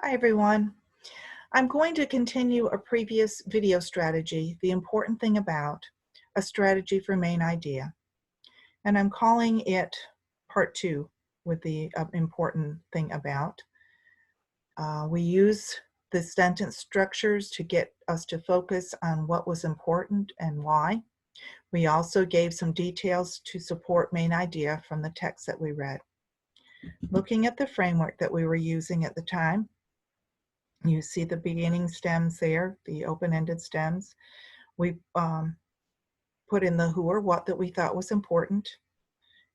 Hi everyone. I'm going to continue a previous video strategy, the important thing about a strategy for main idea. And I'm calling it part 2 with the important thing about. We use the sentence structures to get us to focus on what was important and why. We also gave some details to support main idea from the text that we read. Looking at the framework that we were using at the time, you see the beginning stems there, the open-ended stems. We put in the who or what that we thought was important.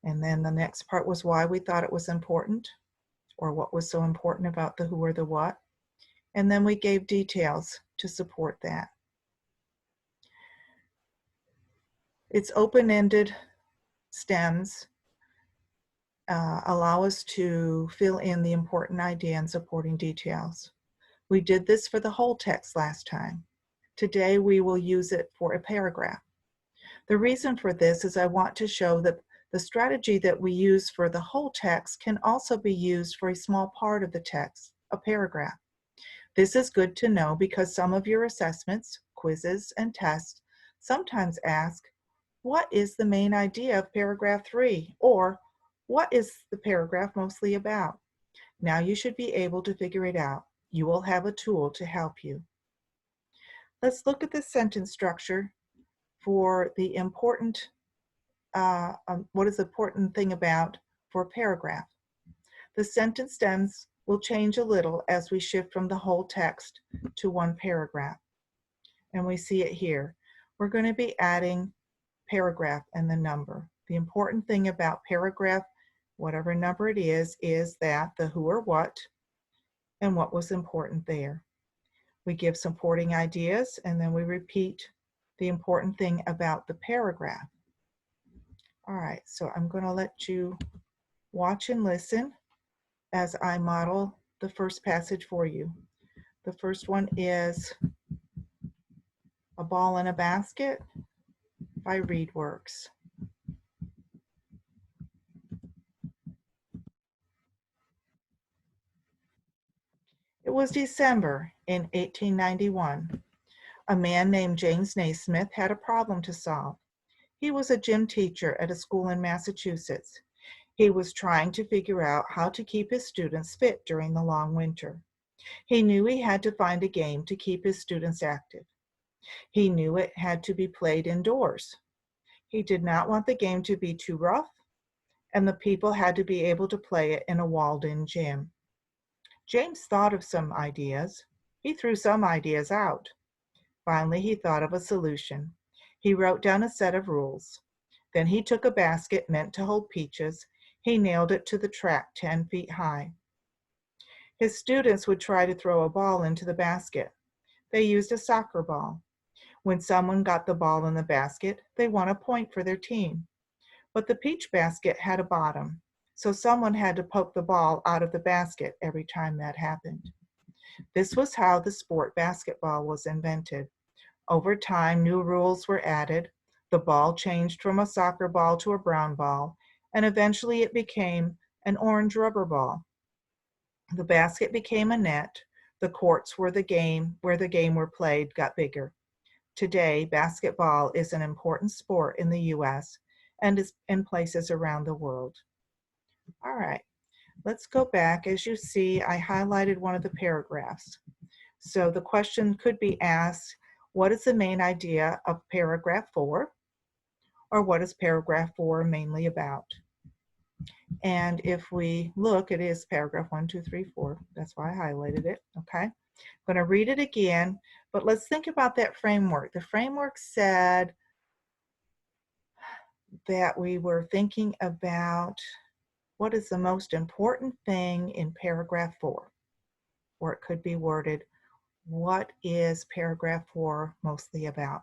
And then the next part was why we thought it was important, or what was so important about the who or the what. And then we gave details to support that. It's open-ended stems allow us to fill in the important idea and supporting details. We did this for the whole text last time. Today we will use it for a paragraph. The reason for this is I want to show that the strategy that we use for the whole text can also be used for a small part of the text, a paragraph. This is good to know because some of your assessments, quizzes, and tests sometimes ask, what is the main idea of paragraph 3? Or what is the paragraph mostly about? Now you should be able to figure it out. You will have a tool to help you. Let's look at the sentence structure for the important, what is the important thing about for a paragraph. The sentence stems will change a little as we shift from the whole text to one paragraph. And we see it here. We're going to be adding paragraph and the number. The important thing about paragraph, whatever number it is that the who or what and what was important there. We give supporting ideas and then we repeat the important thing about the paragraph. All right, so I'm going to let you watch and listen as I model the first passage for you. The first one is A Ball in a Basket by Reedworks. It was December in 1891. A man named James Naismith had a problem to solve. He was a gym teacher at a school in Massachusetts. He was trying to figure out how to keep his students fit during the long winter. He knew he had to find a game to keep his students active. He knew it had to be played indoors. He did not want the game to be too rough, and the people had to be able to play it in a walled-in gym. James thought of some ideas. He threw some ideas out. Finally, he thought of a solution. He wrote down a set of rules. Then he took a basket meant to hold peaches. He nailed it to the track 10 feet high. His students would try to throw a ball into the basket. They used a soccer ball. When someone got the ball in the basket, they won a point for their team. But the peach basket had a bottom, so someone had to poke the ball out of the basket every time that happened. This was how the sport basketball was invented. Over time, new rules were added. The ball changed from a soccer ball to a brown ball, and eventually it became an orange rubber ball. The basket became a net. The courts where the game were played got bigger. Today, basketball is an important sport in the U.S. and is in places around the world. All right, let's go back. As you see, I highlighted one of the paragraphs. So the question could be asked, what is the main idea of paragraph 4? Or what is paragraph 4 mainly about? And if we look, it is paragraph 1, 2, 3, 4. That's why I highlighted it, okay? I'm going to read it again, but let's think about that framework. The framework said that we were thinking about what is the most important thing in paragraph 4, or it could be worded, what is paragraph 4 mostly about?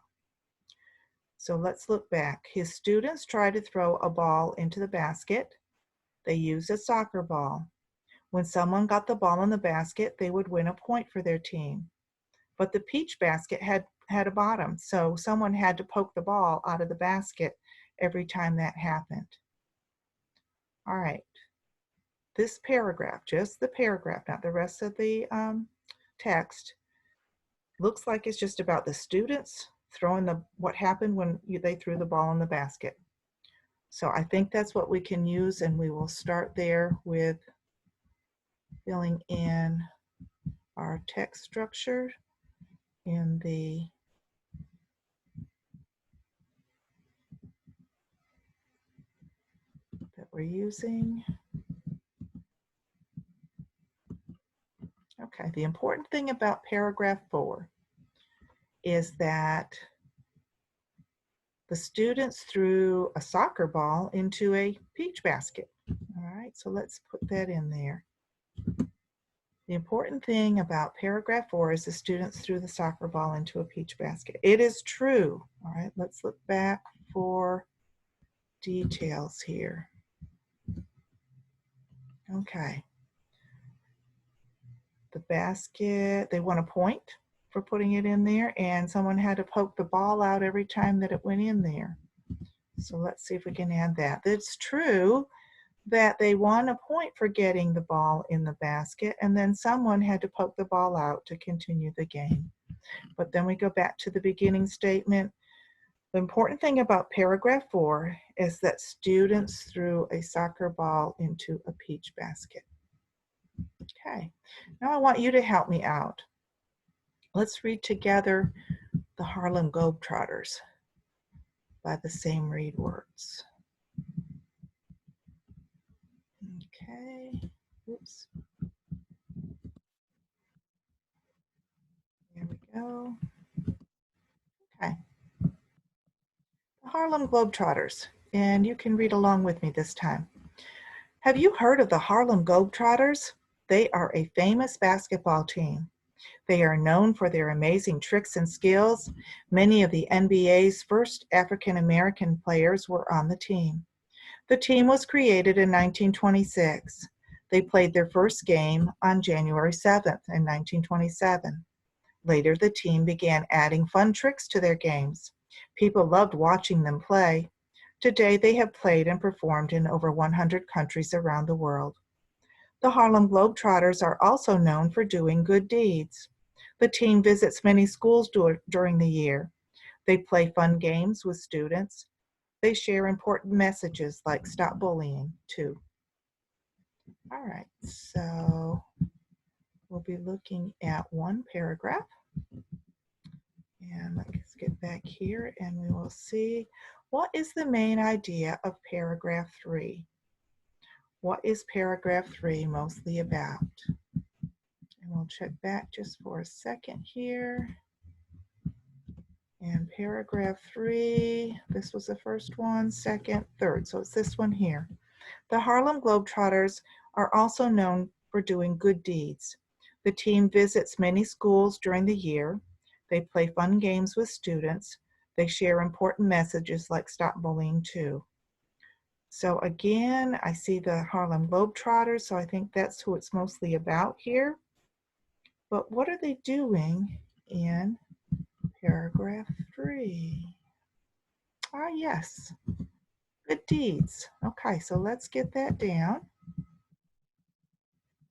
So let's look back. His students tried to throw a ball into the basket. They used a soccer ball. When someone got the ball in the basket, they would win a point for their team. But the peach basket had a bottom, so someone had to poke the ball out of the basket every time that happened. All right. this paragraph, just the paragraph, not the rest of the text, looks like it's just about the students throwing what happened when they threw the ball in the basket. So I think that's what we can use, and we will start there with filling in our text structure in that we're using. Okay, the important thing about paragraph 4 is that the students threw a soccer ball into a peach basket. All right, so let's put that in there. The important thing about paragraph 4 is the students threw the soccer ball into a peach basket. It is true. All right, let's look back for details here. Okay. The basket, they won a point for putting it in there, and someone had to poke the ball out every time that it went in there. So let's see if we can add that. It's true that they won a point for getting the ball in the basket, and then someone had to poke the ball out to continue the game. But then we go back to the beginning statement. The important thing about paragraph 4 is that students threw a soccer ball into a peach basket. Okay, now I want you to help me out. Let's read together the Harlem Globetrotters by the same read words. Okay, oops. There we go. Okay. The Harlem Globetrotters, and you can read along with me this time. Have you heard of the Harlem Globetrotters? They are a famous basketball team. They are known for their amazing tricks and skills. Many of the NBA's first African American players were on the team. The team was created in 1926. They played their first game on January 7th in 1927. Later, the team began adding fun tricks to their games. People loved watching them play. Today, they have played and performed in over 100 countries around the world. The Harlem Globetrotters are also known for doing good deeds. The team visits many schools during the year. They play fun games with students. They share important messages like stop bullying, too. All right, so we'll be looking at one paragraph. And let's get back here and we will see what is the main idea of paragraph 3. What is paragraph 3 mostly about? And we'll check back just for a second here. And paragraph 3, this was the first one, second, third. So it's this one here. The Harlem Globetrotters are also known for doing good deeds. The team visits many schools during the year. They play fun games with students. They share important messages like stop bullying too. So again, I see the Harlem Globetrotters, so I think that's who it's mostly about here. But what are they doing in paragraph 3? Ah, yes, good deeds. Okay, so let's get that down.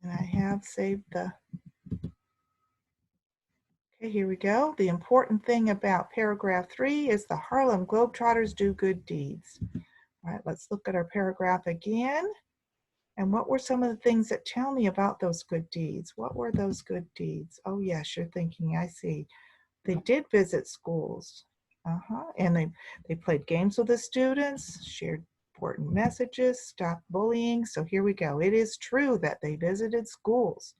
And I have saved the, okay, here we go. The important thing about paragraph 3 is the Harlem Globetrotters do good deeds. All right, let's look at our paragraph again. And what were some of the things that tell me about those good deeds? What were those good deeds? Oh yes, you're thinking, I see. They did visit schools. And they played games with the students, shared important messages, stopped bullying. So here we go. It is true that they visited schools.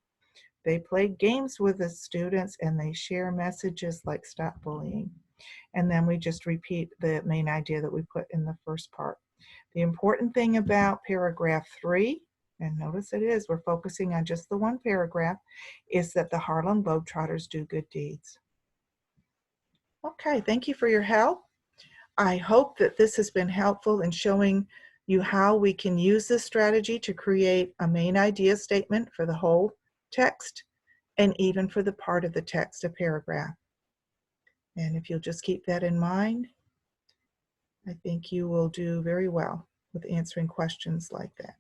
They play games with the students and they share messages like stop bullying. And then we just repeat the main idea that we put in the first part. The important thing about paragraph 3, and notice it is, we're focusing on just the one paragraph, is that the Harlem Globetrotters do good deeds. Okay, thank you for your help. I hope that this has been helpful in showing you how we can use this strategy to create a main idea statement for the whole text and even for the part of the text, a paragraph. And if you'll just keep that in mind, I think you will do very well with answering questions like that.